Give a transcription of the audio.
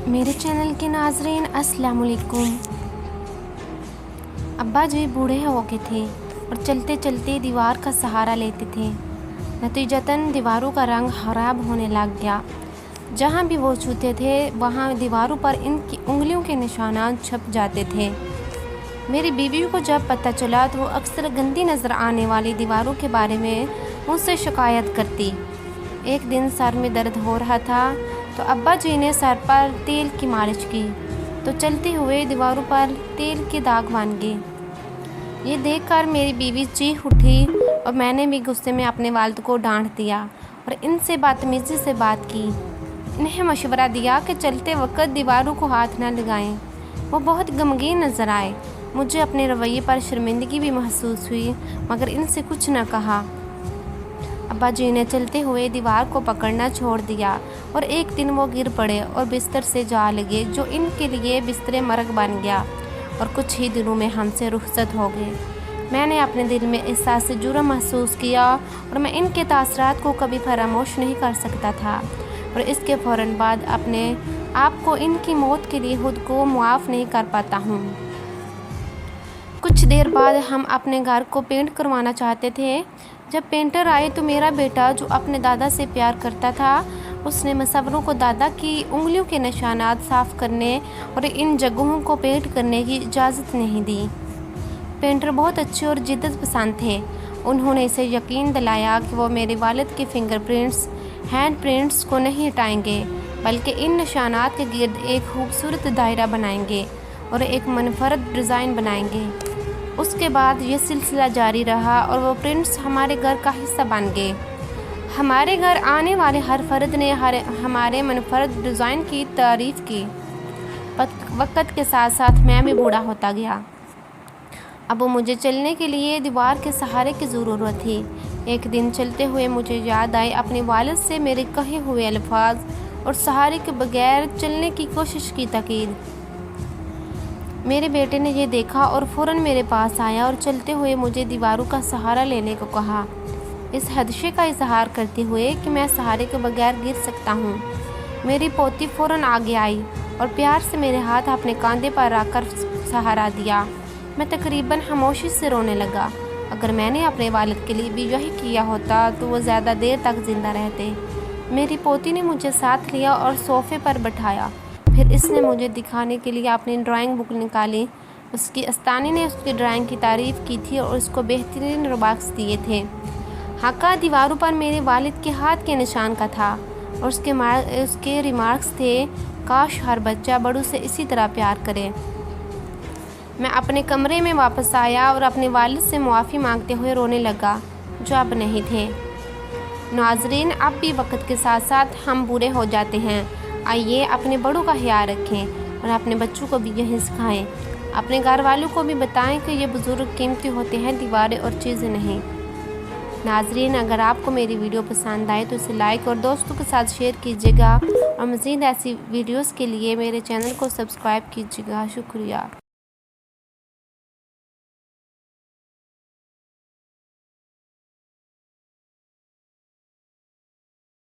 मेरे चैनल के नाज़रीन अस्सलाम वालेकुम। अब्बा जी बूढ़े हो गए थे और चलते चलते दीवार का सहारा लेते थे। नतीजतन दीवारों का रंग खराब होने लग गया। जहाँ भी वो छूते थे वहाँ दीवारों पर इनकी उंगलियों के निशानात छप जाते थे। मेरी बीवी को जब पता चला तो वो अक्सर गंदी नज़र आने वाली दीवारों के बारे में मुझसे शिकायत करती। एक दिन सर में दर्द हो रहा था तो अब्बा जी ने सर पर तेल की मालिश की तो चलते हुए दीवारों पर तेल के दाग बन गए। ये देखकर मेरी बीवी चीख उठी और मैंने भी गुस्से में अपने वालिद को डांट दिया और इनसे बदतमीज़ी से बात की। इन्हें मशवरा दिया कि चलते वक्त दीवारों को हाथ न लगाएं। वो बहुत गमगीन नज़र आए। मुझे अपने रवैये पर शर्मिंदगी भी महसूस हुई मगर इनसे कुछ न कहा। अब्बा जी ने चलते हुए दीवार को पकड़ना छोड़ दिया और एक दिन वो गिर पड़े और बिस्तर से जा लगे जो इनके लिए बिस्तर मरग बन गया और कुछ ही दिनों में हमसे रुखसत हो गए। मैंने अपने दिल में एहसास जुर्म महसूस किया और मैं इनके तासरात को कभी फरामोश नहीं कर सकता था और इसके फ़ौरन बाद अपने आप को इनकी मौत के लिए खुद को मुआफ़ नहीं कर पाता हूँ। कुछ देर बाद हम अपने घर को पेंट करवाना चाहते थे। जब पेंटर आए तो मेरा बेटा जो अपने दादा से प्यार करता था उसने मुसव्विरों को दादा की उंगलियों के निशानात साफ़ करने और इन जगहों को पेंट करने की इजाज़त नहीं दी। पेंटर बहुत अच्छे और जिद्दत पसंद थे। उन्होंने इसे यकीन दिलाया कि वो मेरे वालिद के फिंगरप्रिंट्स हैंड प्रिंट्स को नहीं हटाएंगे बल्कि इन निशानात के गिर्द एक खूबसूरत दायरा बनाएंगे और एक मुनफरद डिज़ाइन बनाएंगे। उसके बाद ये सिलसिला जारी रहा और वो प्रिंट्स हमारे घर का हिस्सा बन गए। हमारे घर आने वाले हर फर्द ने हमारे मुनफरद डिज़ाइन की तारीफ़ की। वक्त के साथ साथ मैं भी बूढ़ा होता गया। अब मुझे चलने के लिए दीवार के सहारे की ज़रूरत थी। एक दिन चलते हुए मुझे याद आई अपने वालिद से मेरे कहे हुए अल्फाज और सहारे के बगैर चलने की कोशिश की ताकीद। मेरे बेटे ने ये देखा और फ़ौरन मेरे पास आया और चलते हुए मुझे दीवारों का सहारा लेने को कहा, इस खदशे का इजहार करते हुए कि मैं सहारे के बगैर गिर सकता हूँ। मेरी पोती फ़ौरन आगे आई और प्यार से मेरे हाथ अपने कंधे पर रखकर सहारा दिया। मैं तकरीबन खामोशी से रोने लगा। अगर मैंने अपने वालिद के लिए भी यही किया होता तो वो ज़्यादा देर तक ज़िंदा रहते। मेरी पोती ने मुझे साथ लिया और सोफ़े पर बैठाया। फिर इसने मुझे दिखाने के लिए अपनी ड्राइंग बुक निकाली। उसकी अस्तानी ने उसकी ड्राइंग की तारीफ़ की थी और उसको बेहतरीन रिमार्क्स दिए थे। हक्का दीवारों पर मेरे वालिद के हाथ के निशान का था और उसके रिमार्क्स थे, काश हर बच्चा बड़ों से इसी तरह प्यार करे। मैं अपने कमरे में वापस आया और अपने वालिद से मुआफ़ी मांगते हुए रोने लगा जो अब नहीं थे। नाज़रीन, अब भी वक्त के साथ साथ हम बूढ़े हो जाते हैं। आइए अपने बड़ों का ख्याल रखें और अपने बच्चों को भी यही सिखाएं। अपने घर वालों को भी बताएं कि ये बुज़ुर्ग कीमती होते हैं, दीवारें और चीज़ें नहीं। नाज़रीन, अगर आपको मेरी वीडियो पसंद आए तो इसे लाइक और दोस्तों के साथ शेयर कीजिएगा और मज़ीद ऐसी वीडियोस के लिए मेरे चैनल को सब्सक्राइब कीजिएगा। शुक्रिया।